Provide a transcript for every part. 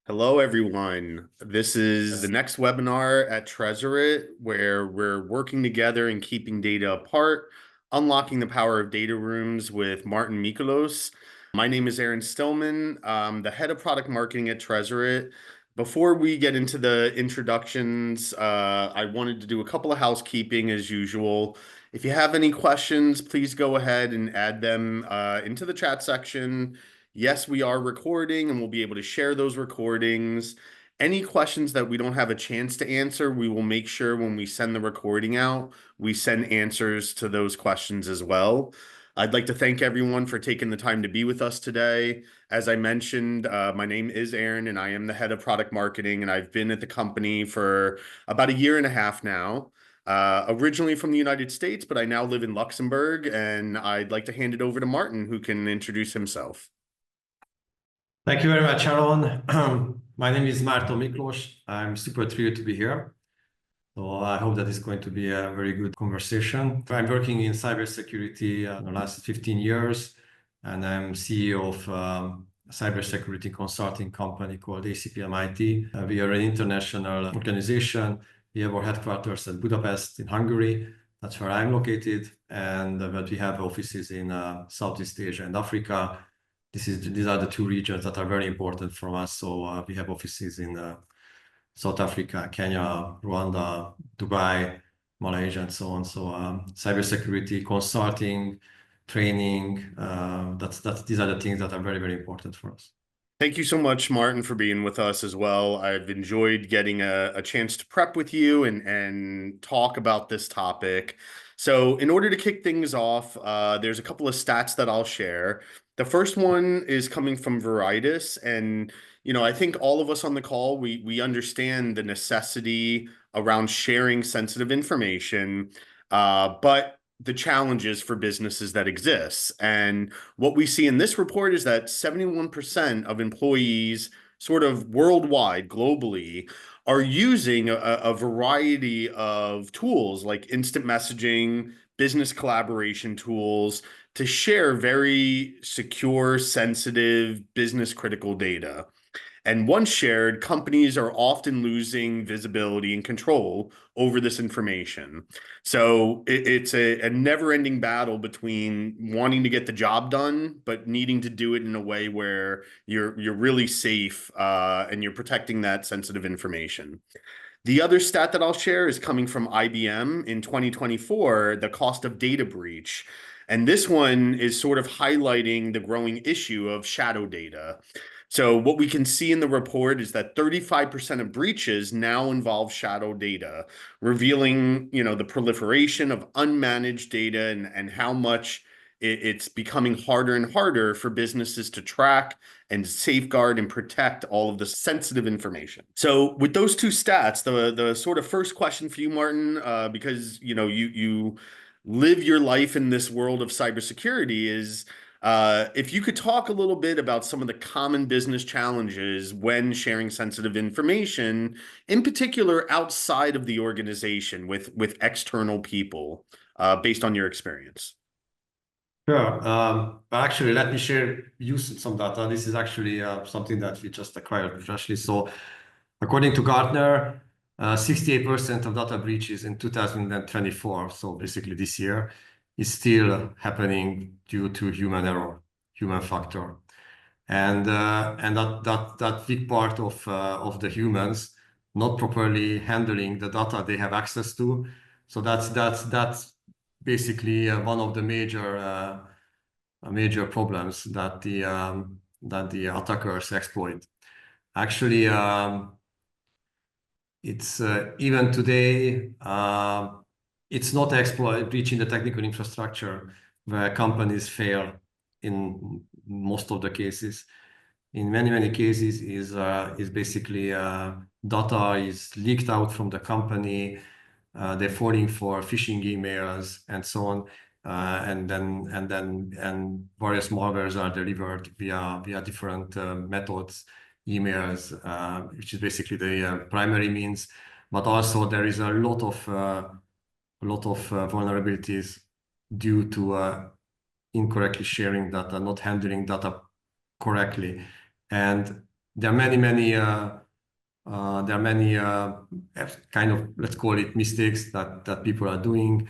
Hello, everyone. This is the next webinar at Tresorit, where we're working together and keeping data apart, unlocking the power of data rooms with Marton Miklos. My name is Stillman. I'm the head of product marketing at Tresorit. Before we get into the introductions, I wanted to do a couple of housekeeping as usual. If you have any questions, please go ahead and add them into the chat section. Yes, we are recording and we'll be able to share those recordings. Any questions that we don't have a chance to answer, we will make sure when we send the recording out, we send answers to those questions as well. I'd like to thank everyone for taking the time to be with us today. As I mentioned, my name is Aaron and I am the head of product marketing, and I've been at the company for about a year and a half now. Originally from the United States, but I now live in Luxembourg, and I'd like to hand it over to Marton, who can introduce himself. Thank you very much, Aaron. My name is Marton Miklos. I'm super thrilled to be here. So I hope that it's going to be a very good conversation. I'm working in cybersecurity the last 15 years, and I'm CEO of a cybersecurity consulting company called ACPM IT. We are an international organization. We have our headquarters at Budapest in Hungary. That's where I'm located. But we have offices in Southeast Asia and Africa. These are the two regions that are very important for us. So we have offices in South Africa, Kenya, Rwanda, Dubai, Malaysia, and so on. So cybersecurity, consulting, training, these are the things that are very, very important for us. Thank you so much, Marton, for being with us as well. I've enjoyed getting a chance to prep with you and talk about this topic. So in order to kick things off, there's a couple of stats that I'll share. The first one is coming from Veritas, and I think all of us on the call, we understand the necessity around sharing sensitive information, but the challenges for businesses that exist. And what we see in this report is that 71% of employees sort of worldwide, globally, are using a variety of tools like instant messaging, business collaboration tools to share very secure, sensitive, business critical data. And once shared, companies are often losing visibility and control over this information. So it's a never-ending battle between wanting to get the job done, but needing to do it in a way where you're really safe and you're protecting that sensitive information. The other stat that I'll share is coming from IBM in 2024, the cost of data breach. And this one is sort of highlighting the growing issue of shadow data. So what we can see in the report is that 35% of breaches now involve shadow data, revealing, the proliferation of unmanaged data and how much it's becoming harder and harder for businesses to track and safeguard and protect all of the sensitive information. So with those two stats, the sort of first question for you, Marton, because you live your life in this world of cybersecurity, is if you could talk a little bit about some of the common business challenges when sharing sensitive information, in particular outside of the organization with external people, based on your experience. Sure. But actually, let me share you some data. This is actually something that we just acquired freshly. So according to Gartner, 68% of data breaches in 2024, so basically this year, is still happening due to human error, human factor. And that big part of the humans not properly handling the data they have access to. So that's basically one of the major problems that the attackers exploit. Actually, it's even today, it's not breaching the technical infrastructure where companies fail in most of the cases. In many cases is basically data is leaked out from the company. They're falling for phishing emails and so on, and various malwares are delivered via different methods, emails, which is basically the primary means. But also there is a lot of vulnerabilities due to incorrectly sharing data, not handling data correctly. And there are many kind of, let's call it, mistakes that people are doing.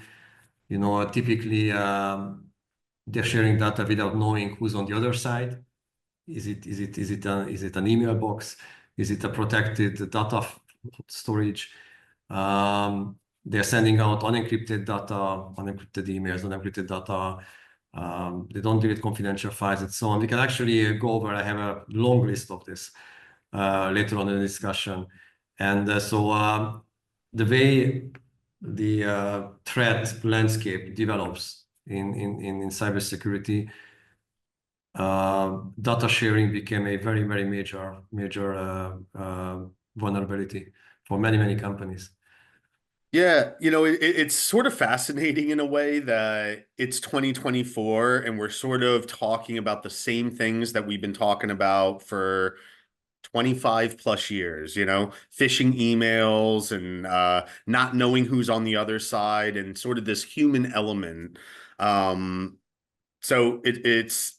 Typically they're sharing data without knowing who's on the other side. Is it an email box? Is it a protected data storage? They're sending out unencrypted data, unencrypted emails, unencrypted data. They don't delete confidential files and so on. We can actually go over. I have a long list of this later on in the discussion. And so the way the threat landscape develops in cybersecurity, data sharing became a very major vulnerability for many companies. Yeah, it's sort of fascinating in a way that it's 2024 and we're sort of talking about the same things that we've been talking about for 25 plus years, phishing emails and not knowing who's on the other side and sort of this human element. So it's,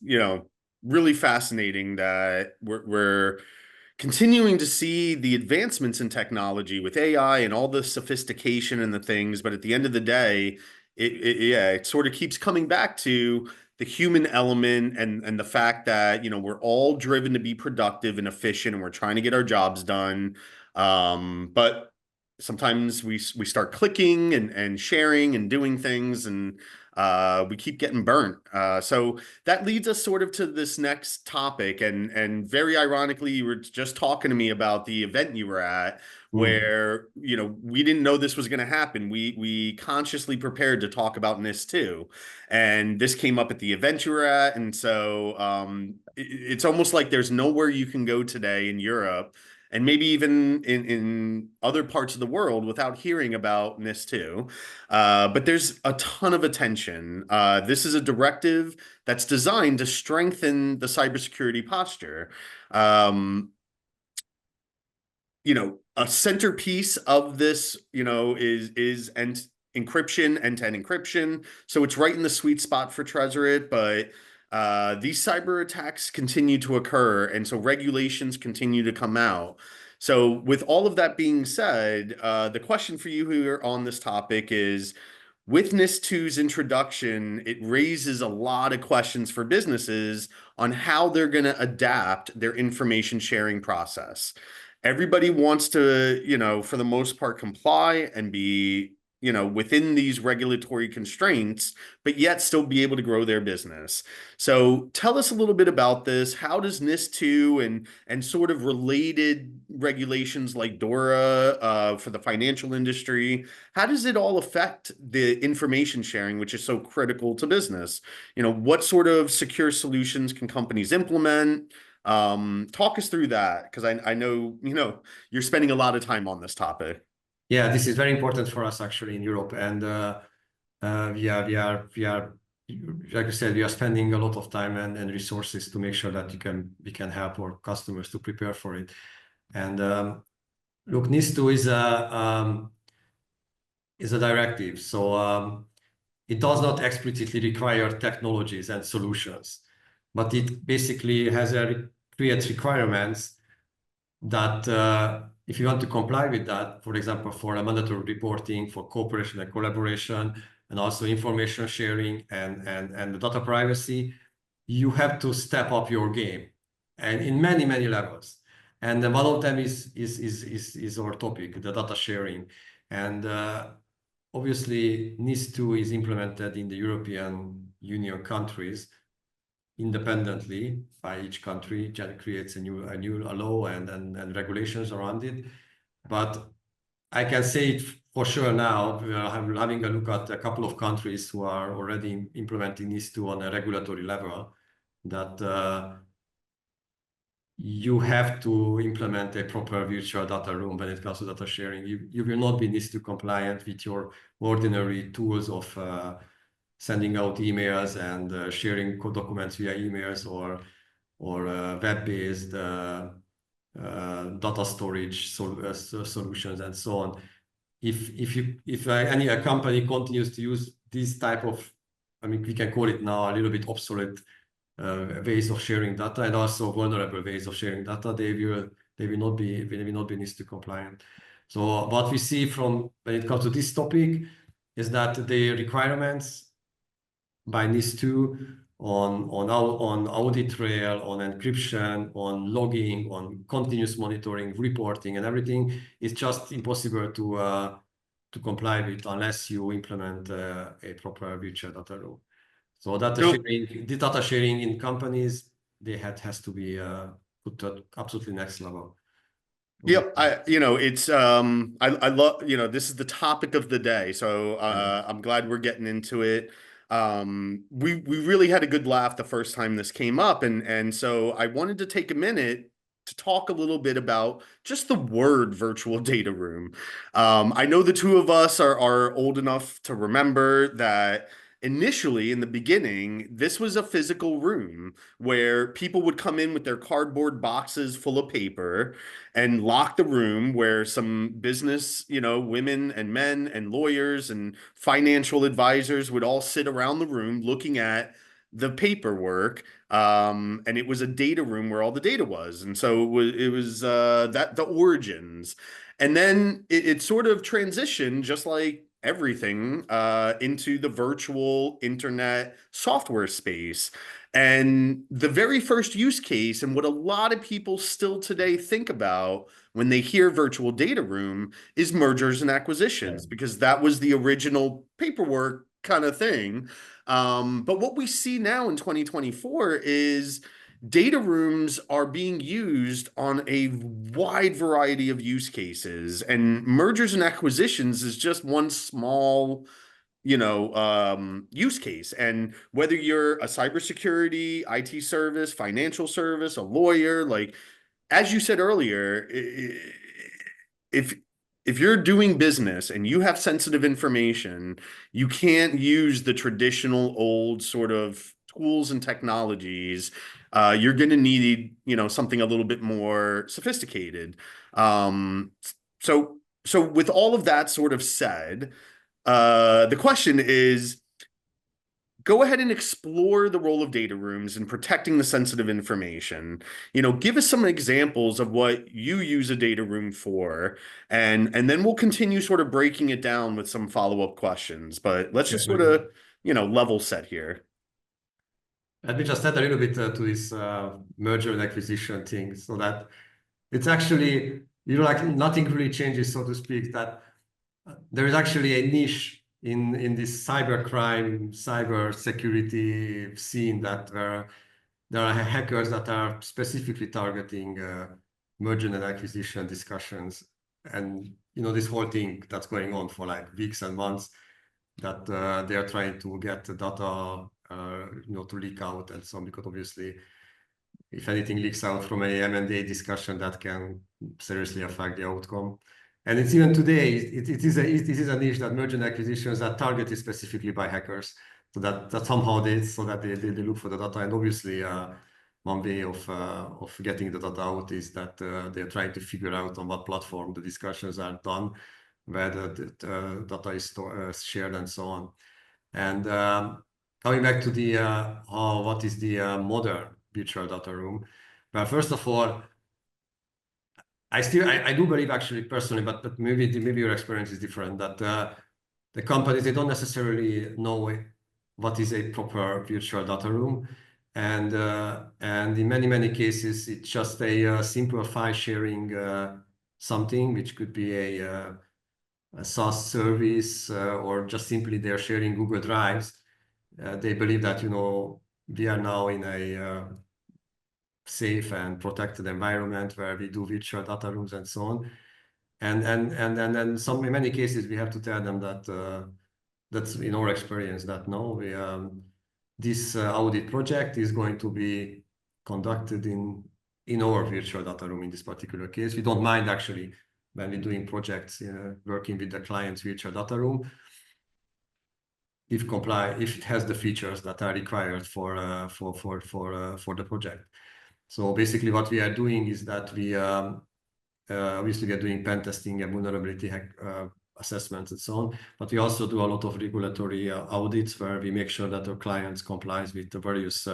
really fascinating that we're continuing to see the advancements in technology with AI and all the sophistication and the things, but at the end of the day, it sort of keeps coming back to the human element and the fact that we're all driven to be productive and efficient and we're trying to get our jobs done. But sometimes we start clicking and sharing and doing things and we keep getting burnt. So that leads us sort of to this next topic. And very ironically, you were just talking to me about the event you were at where, we didn't know this was going to happen. We consciously prepared to talk about NIS2. And this came up at the event you were at. And so it's almost like there's nowhere you can go today in Europe and maybe even in other parts of the world without hearing about NIS2. But there's a ton of attention. This is a directive that's designed to strengthen the cybersecurity posture. A centerpiece of this, is encryption, end-to-end encryption. So it's right in the sweet spot for Tresorit, but these cyber attacks continue to occur, and so regulations continue to come out. So with all of that being said, the question for you who are on this topic is, with NIS2's introduction, it raises a lot of questions for businesses on how they're going to adapt their information sharing process. Everybody wants to, for the most part, comply and be, within these regulatory constraints, but yet still be able to grow their business. So tell us a little bit about this. How does NIS2 and sort of related regulations like DORA for the financial industry, how does it all affect the information sharing, which is so critical to business? What sort of secure solutions can companies implement? Talk us through that, because I know, you're spending a lot of time on this topic. Yeah, this is very important for us actually in Europe, and we are, like I said, we are spending a lot of time and resources to make sure that we can help our customers to prepare for it. And look, NIS2 is a directive, so it does not explicitly require technologies and solutions, but it basically creates requirements that if you want to comply with that, for example, for a mandatory reporting, for cooperation and collaboration, and also information sharing and the data privacy, you have to step up your game, and in many levels. And one of them is our topic, the data sharing. And obviously, NIS2 is implemented in the European Union countries independently by each country. It creates a new law and regulations around it. But I can say it for sure now, having a look at a couple of countries who are already implementing NIS2 on a regulatory level, that you have to implement a proper virtual data room when it comes to data sharing. You will not be NIS2 compliant with your ordinary tools of sending out emails and sharing documents via emails or web-based data storage solutions and so on. If any company continues to use this type of, I mean, we can call it now a little bit obsolete ways of sharing data and also vulnerable ways of sharing data. They will not be NIS2 compliant. So what we see from when it comes to this topic is that the requirements by NIS2 on audit trail, on encryption, on logging, on continuous monitoring, reporting, and everything is just impossible to comply with unless you implement a proper virtual data rule. So the data sharing in companies, has to be put to absolutely next level. Yep, it's I love, this is the topic of the day, so I'm glad we're getting into it. We really had a good laugh the first time this came up, and so I wanted to take a minute to talk a little bit about just the word virtual data room. I know the two of us are old enough to remember that initially in the beginning, this was a physical room where people would come in with their cardboard boxes full of paper and lock the room, where some business, women and men and lawyers and financial advisors would all sit around the room looking at the paperwork. And it was a data room where all the data was. And so it was that the origins. And then it sort of transitioned, just like everything, into the virtual internet software space. And the very first use case, and what a lot of people still today think about when they hear virtual data room, is mergers and acquisitions, because that was the original paperwork kind of thing. But what we see now in 2024 is data rooms are being used on a wide variety of use cases, and mergers and acquisitions is just one small use case. And whether you're a cybersecurity, IT service, financial service, a lawyer, like, as you said earlier, if if you're doing business and you have sensitive information, you can't use the traditional old sort of tools and technologies. You're going to need, something a little bit more sophisticated. Um, so, so with all of that sort of said, the question is, go ahead and explore the role of data rooms in protecting the sensitive information. Give us some examples of what you use a data room for, and then we'll continue sort of breaking it down with some follow-up questions. But let's just sort of, level set here. Let me just add a little bit to this merger and acquisition thing, so that it's actually, like nothing really changes, so to speak, that there is actually a niche in this cybercrime, cyber security scene, that there are hackers that are specifically targeting merger and acquisition discussions. And this whole thing that's going on for like weeks and months, that they are trying to get the data to leak out and so on, because obviously if anything leaks out from a M&A discussion, that can seriously affect the outcome. And it's even today, it is a niche, that merger and acquisitions are targeted specifically by hackers, so that somehow they look for the data. And obviously one way of getting the data out is that they're trying to figure out on what platform the discussions are done, where the data is shared and so on. And coming back to the what is the modern virtual data room? Well, first of all, I do believe, actually, personally, but maybe your experience is different, that the companies, they don't necessarily know what is a proper virtual data room, and in many cases it's just a simple file sharing something, which could be a SaaS service, or just simply they're sharing Google Drives. They believe that we are now in a safe and protected environment where we do virtual data rooms and so on. And then in many cases we have to tell them that that's in our experience, that no, this audit project is going to be conducted in our virtual data room. In this particular case, we don't mind, actually, when we're doing projects working with the client's virtual data room, if it has the features that are required for the project. So basically what we are doing is that we obviously we are doing pen testing and vulnerability assessments and so on, but we also do a lot of regulatory audits, where we make sure that our clients complies with the various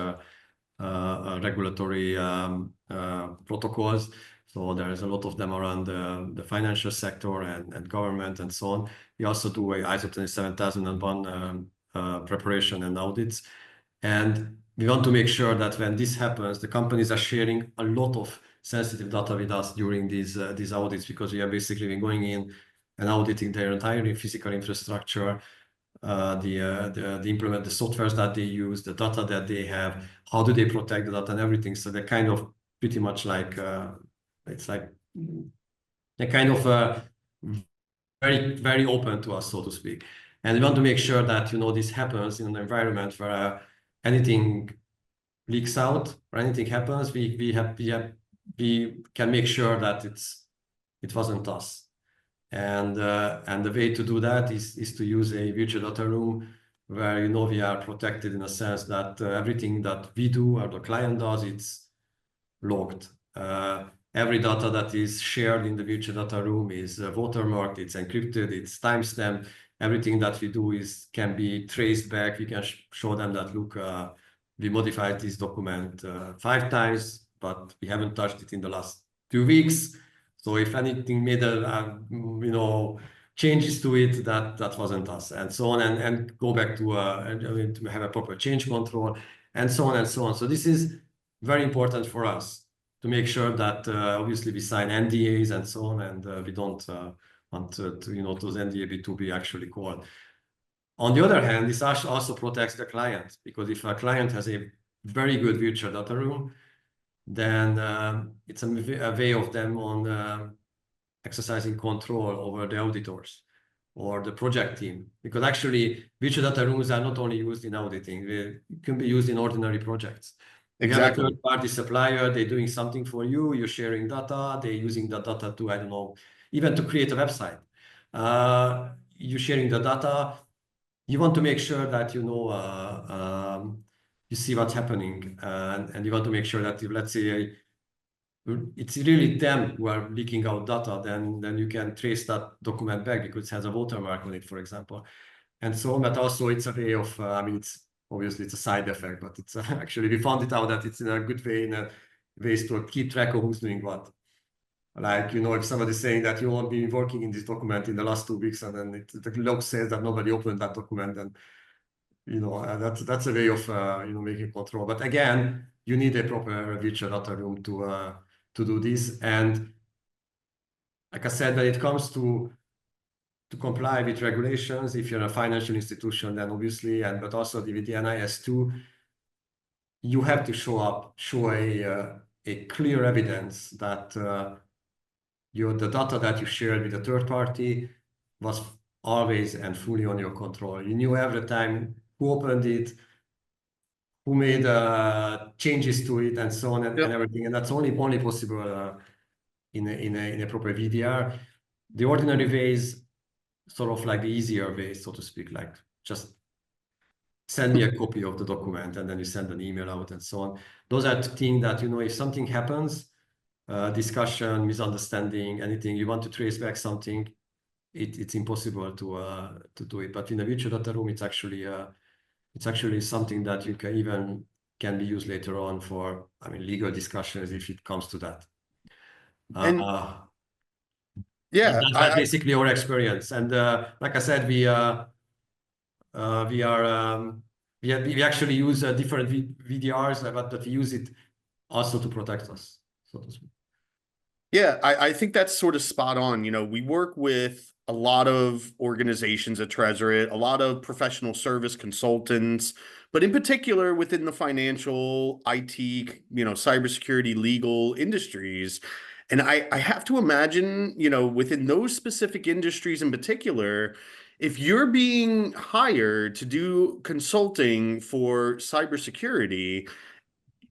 regulatory protocols. So there is a lot of them around the financial sector and government and so on. We also do a ISO 27001 preparation and audits. And we want to make sure that when this happens, the companies are sharing a lot of sensitive data with us during these audits, because we are basically going in and auditing their entire physical infrastructure, the softwares that they use, the data that they have, how do they protect the data and everything. So they're kind of pretty much like it's like they're kind of very, very open to us, so to speak. And we want to make sure that this happens in an environment where anything leaks out or anything happens, we can make sure that it wasn't us. And the way to do that is to use a virtual data room where we are protected in a sense that everything that we do or the client does, it's logged. Every data that is shared in the virtual data room is watermarked, it's encrypted, it's timestamped. Everything that we do can be traced back. We can show them that, look, we modified this document 5 times, but we haven't touched it in the last 2 weeks. So if anything made changes to it, that wasn't us, and so on, and go back to have a proper change control, and so on and so on. So this is very important for us to make sure that obviously we sign NDAs and so on, and we don't want those NDA to be actually called. On the other hand, this also protects the client, because if a client has a very good virtual data room, then it's a way of them on exercising control over the auditors or the project team. Because actually, virtual data rooms are not only used in auditing, they can be used in ordinary projects. You have a Exactly. third-party supplier, they're doing something for you, you're sharing data, they're using the data to, I don't know, even to create a website. You're sharing the data. You want to make sure that you see what's happening, and you want to make sure that if, let's say, it's really them who are leaking out data, then you can trace that document back because it has a watermark on it, for example. And so on, but also it's a way of, it's obviously it's a side effect, but it's actually, we found it out that it's in a good way, in a ways to keep track of who's doing what. Like, if somebody's saying that you won't be working in this document in the last 2 weeks, and then the log says that nobody opened that document, and that's a way of making control. But again, you need a proper virtual data room to do this. And like I said, when it comes to comply with regulations, if you're a financial institution, then obviously, but also with the NIS2, you have to show a clear evidence that the data that you shared with a third party was always and fully on your control. You knew every time who opened it, who made changes to it, and so on, and everything. And that's only possible in a proper VDR. The ordinary ways, sort of like the easier ways, so to speak, like just send me a copy of the document and then you send an email out and so on. Those are things that, if something happens, discussion, misunderstanding, anything, you want to trace back something, it's impossible to do it. But in a virtual data room, it's actually something that you can be used later on for, legal discussions if it comes to that. And yeah, That's basically our experience. And like I said, we actually use different VDRs, but we use it also to protect us, so to speak. Yeah, I think that's sort of spot on. We work with a lot of organizations at Tresorit, a lot of professional service consultants, but in particular within the financial, IT, cybersecurity, legal industries. And I have to imagine, within those specific industries in particular, if you're being hired to do consulting for cybersecurity,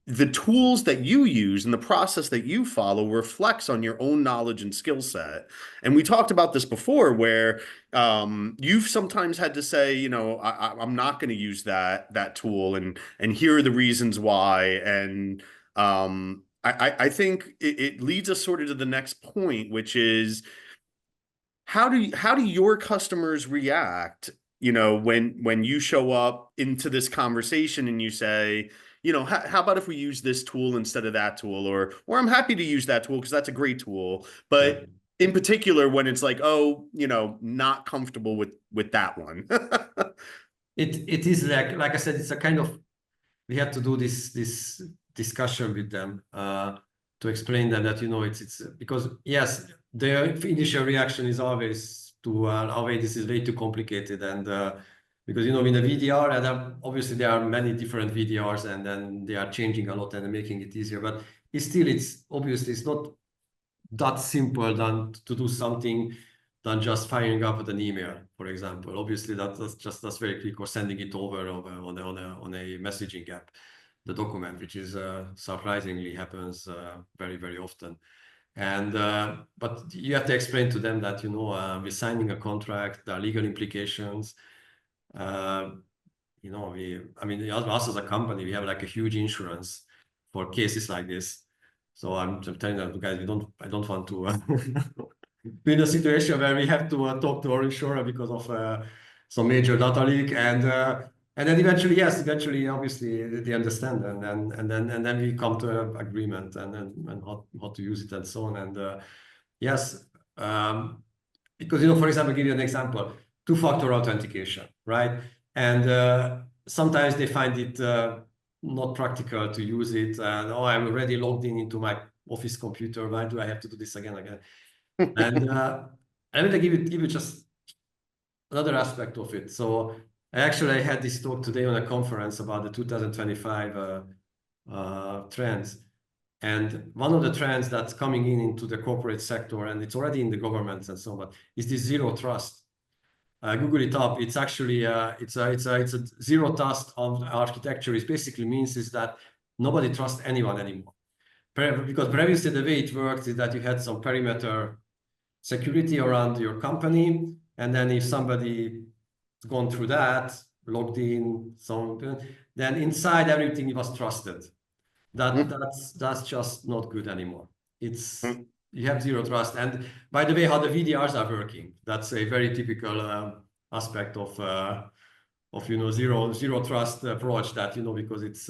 the tools that you use and the process that you follow reflects on your own knowledge and skill set. And we talked about this before, where you've sometimes had to say, I'm not going to use that tool, and here are the reasons why. And I think it leads us sort of to the next point, which is how do your customers react, when you show up into this conversation and you say, how about if we use this tool instead of that tool, or I'm happy to use that tool because that's a great tool. Yeah. But in particular, when it's like, oh, not comfortable with that one. It is like I said, it's a kind of, we have to do this discussion with them to explain them that it's because yes, their initial reaction is always to oh wait, this is way too complicated, and because in the VDR, and obviously there are many different VDRs, and then they are changing a lot and making it easier, but it's obviously it's not that simple than to do something than just firing up with an email, for example. Obviously, that's very quick, or sending it over on a messaging app, the document, which is surprisingly happens very, very often. And but you have to explain to them that we're signing a contract, there are legal implications. I mean, us as a company, we have like a huge insurance for cases like this. So I'm telling them, guys, I don't want to be in a situation where we have to talk to our insurer because of some major data leak, and then eventually, yes, obviously they understand, and then we come to an agreement, and how to use it and so on, and yes, because for example, give you an example, two-factor authentication, right? And sometimes they find it not practical to use it, and oh, I'm already logged into my office computer. Why do I have to do this again? And I will give you just another aspect of it. So I had this talk today on a conference about the 2025 trends. And one of the trends that's coming into the corporate sector, and it's already in the governments and so on, is this zero trust. Google it up. It's actually it's a zero trust of architecture. It basically means is that nobody trusts anyone anymore. Because previously the way it worked is that you had some perimeter security around your company, and then if somebody gone through that, logged in, then inside everything was trusted. That's just not good anymore. You have zero trust. And by the way, how the VDRs are working, that's a very typical aspect of zero trust approach, that because it's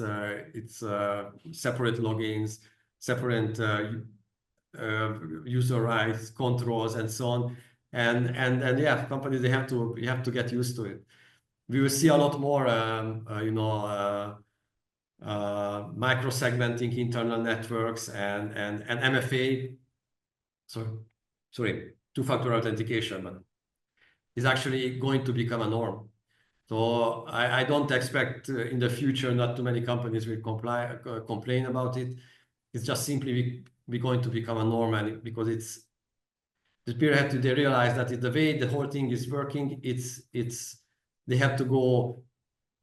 separate logins, separate user rights, controls, and so on. And yeah, companies, you have to get used to it. We will see a lot more micro-segmenting internal networks and MFA, two-factor authentication, but is actually going to become a norm. So I don't expect in the future not too many companies will complain about it. It's just simply we're going to become a norm, and because they realize that the way the whole thing is working, they have to go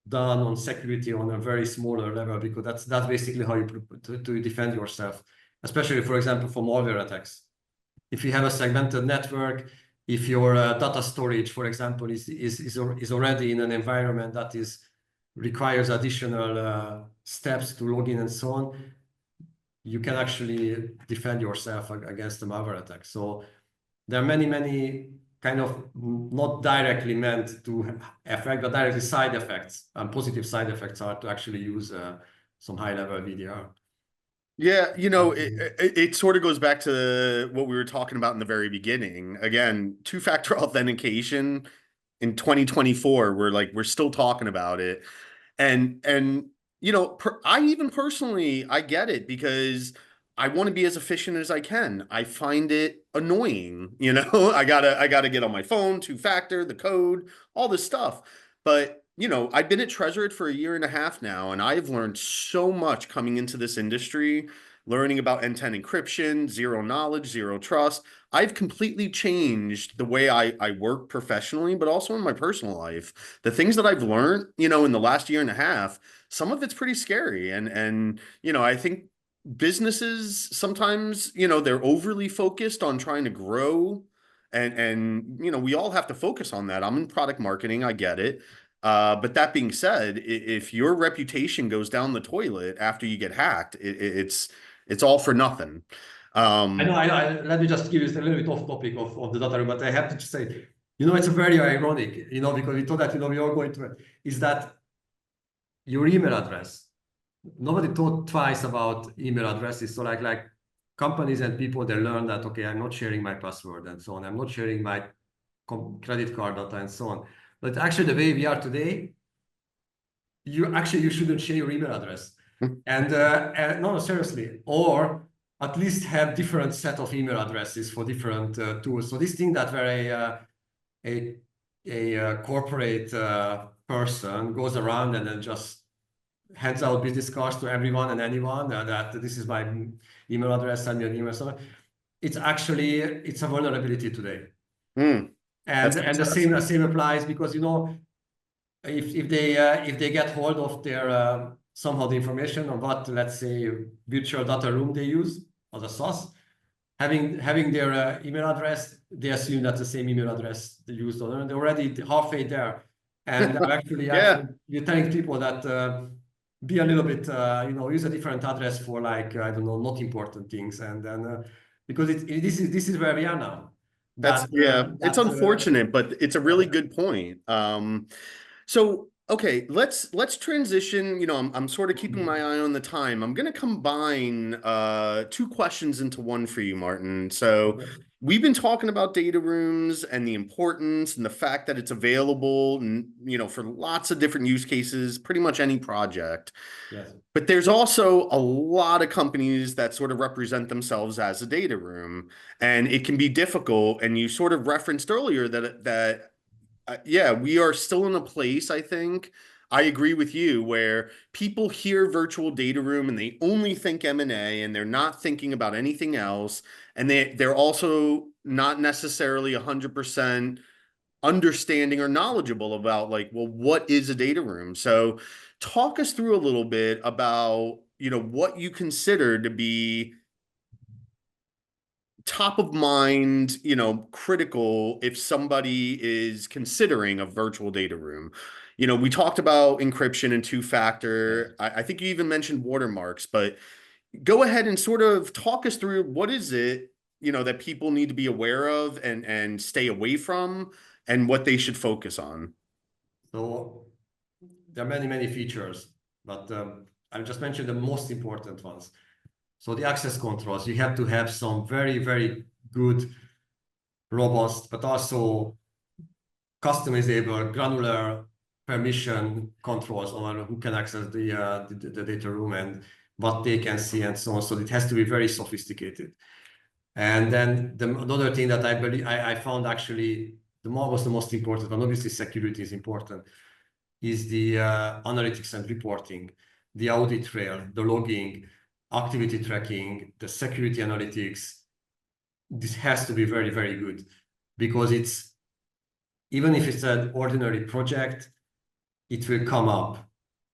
down on security on a very smaller level, because that's basically how you to defend yourself, especially, for example, for malware attacks. If you have a segmented network, if your data storage, for example, is already in an environment that requires additional steps to log in and so on, you can actually defend yourself against the malware attack. So there are many kind of not directly meant to affect, but directly side effects, and positive side effects are to actually use some high-level VDR. Yeah, it sort of goes back to what we were talking about in the very beginning. Again, two-factor authentication in 2024, we're still talking about it. And I even personally, I get it, because I want to be as efficient as I can. I find it annoying, I gotta get on my phone, two-factor, the code, all this stuff. But I've been at Tresorit for a year and a half now, and I've learned so much coming into this industry, learning about end-to-end encryption, zero knowledge, zero trust. I've completely changed the way I work professionally, but also in my personal life. The things that I've learned, in the last year and a half, some of it's pretty scary. And I think businesses sometimes, they're overly focused on trying to grow. And we all have to focus on that. I'm in product marketing, I get it. But that being said, if your reputation goes down the toilet after you get hacked, it's all for nothing. I know. Let me just give you a little bit off topic of the data room, but I have to just say, it's very ironic, because we thought that, we are going to, is that your email address nobody thought twice about email addresses. So like companies and people, they learn that, okay, I'm not sharing my password and so on. I'm not sharing my credit card data and so on. But actually the way we are today, you shouldn't share your email address. And no, seriously, or at least have different set of email addresses for different tools. So this thing that where a, corporate person goes around and then just hands out business cards to everyone and anyone that this is my email address, send me an email. So it's a vulnerability today. Hmm. That's And interesting. the same applies because, you know, if they get hold of their somehow the information on what, let's say, virtual data room they use as a SaaS, having their email address, they assume that's the same email address they used on, and they're already halfway there. And Yeah, actually, you're telling people that be a little bit, you know, use a different address for like I don't know, not important things, and then because this is where we are now. that's That yeah, it's unfortunate, but it's a really good point. So okay, let's transition. You know, I'm sort of keeping my eye on the time. I'm going to combine two questions into one for you, Martin. So we've been talking about data rooms and the importance and the fact that it's available, you know, for lots of different use cases, pretty much any project. yes. But there's also a lot of companies that sort of represent themselves as a data room, and it can be difficult. And you sort of referenced earlier that yeah, we are still in a place, I think. I agree with you, where people hear virtual data room and they only think M&A and they're not thinking about anything else. And they're also not necessarily 100% understanding or knowledgeable about like, well, what is a data room? So talk us through a little bit about, you know, what you consider to be top of mind, you know, critical if somebody is considering a virtual data room. You know, we talked about encryption and Yes. two-factor. I think you even mentioned watermarks, but go ahead and sort of talk us through what is it, you know, that people need to be aware of and stay away from and what they should focus on. So there are many features, but I'll just mention the most important ones. So the access controls, you have to have some very good, robust, but also customizable, granular permission controls on who can access the data room and what they can see and so on. So it has to be very sophisticated. And then another thing that I believe I found actually was the most important, and obviously security is important, is the analytics and reporting, the audit trail, the logging, activity tracking, the security analytics. This has to be very good because it's, even if it's an ordinary project, it will come up.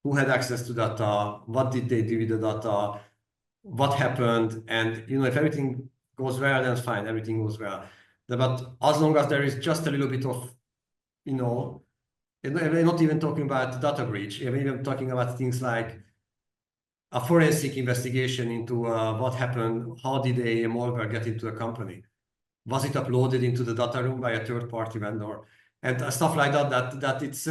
Who had access to data? What did they do with the data? What happened? And you know, if everything goes well, then it's fine. Everything goes well. But as long as there is just a little bit of, you know, and we're not even talking about data breach. We're even talking about things like a forensic investigation into what happened. How did a malware get into a company? Was it uploaded into the data room by a third-party vendor? And stuff like that. That it's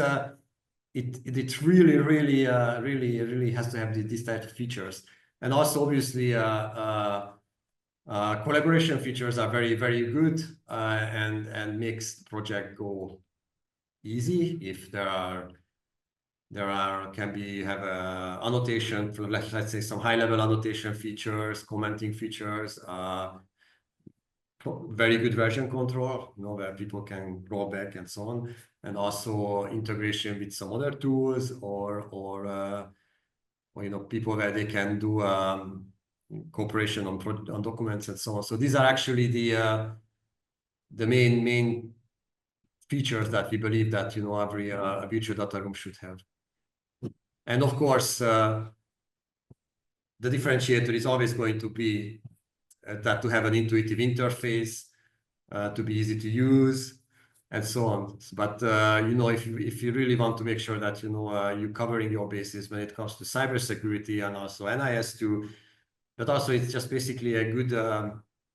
it really has to have these type of features. And also, obviously, collaboration features are very good and makes the project go easy if can be have a annotation for, let's say, some high level annotation features, commenting features, very good version control, you know, where people can roll back and so on, and also integration with some other tools or you know, people where they can do cooperation on documents and so on. So these are actually the main features that we believe that, you know, every virtual data room should have. And of course, the differentiator is always going to be that to have an intuitive interface, to be easy to use, and so on. But you know, if you really want to make sure that, you know, you're covering your bases when it comes to cybersecurity and also NIS2, but also it's just basically a good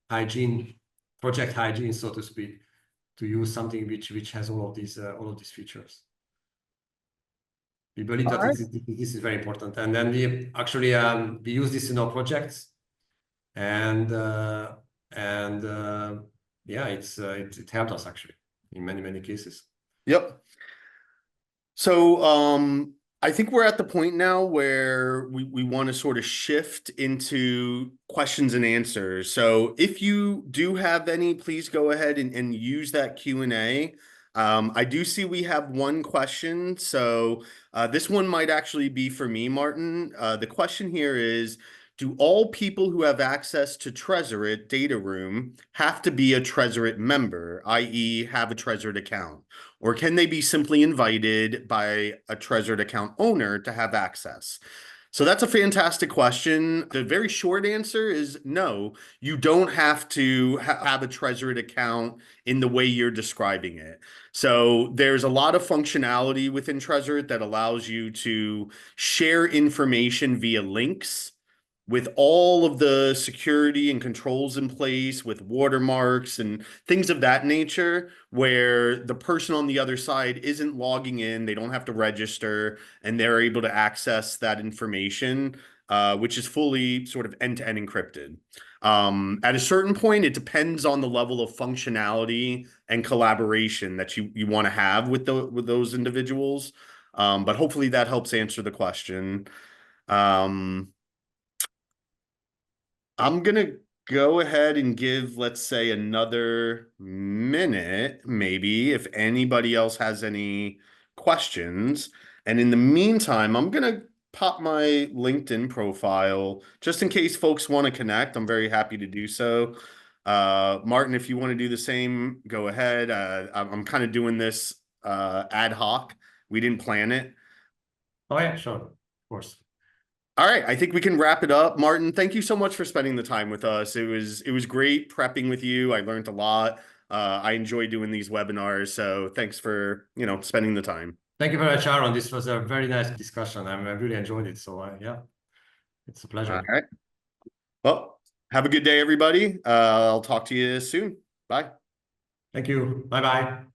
hygiene, project hygiene, so to speak, to use something which has all of these features. We believe All that right. this is very important. And then we actually we use this in our projects, and yeah, it helped us actually in many cases. Yep. So I think we're at the point now where we want to sort of shift into questions and answers. So if you do have any, please go ahead and use that Q&A. I do see we have one question. So this one might actually be for me, Martin. The question here is, do all people who have access to Tresorit data room have to be a Tresorit member, i.e. have a Tresorit account? Or can they be simply invited by a Tresorit account owner to have access? So that's a fantastic question. The very short answer is no, you don't have to have a Tresorit account in the way you're describing it. So there's a lot of functionality within Tresorit that allows you to share information via links with all of the security and controls in place, with watermarks and things of that nature, where the person on the other side isn't logging in, they don't have to register, and they're able to access that information, which is fully sort of end-to-end encrypted. At a certain point, it depends on the level of functionality and collaboration that you want to have with those individuals. But hopefully that helps answer the question. I'm gonna go ahead and give, let's say, another minute, maybe, if anybody else has any questions. And in the meantime, I'm gonna pop my LinkedIn profile just in case folks want to connect. I'm very happy to do so. Martin, if you want to do the same, go ahead. I'm kind of doing this ad hoc. We didn't plan it. Oh yeah, sure, of course. All right, I think we can wrap it up. Martin, thank you so much for spending the time with us. It was great prepping with you. I learned a lot. I enjoy doing these webinars, so thanks for, spending the time. Thank you very much, Aaron. This was a very nice discussion. I really enjoyed it. So yeah, it's a All pleasure. right. Well, have a good day, everybody. I'll talk to you soon. Bye. Thank you. Bye bye.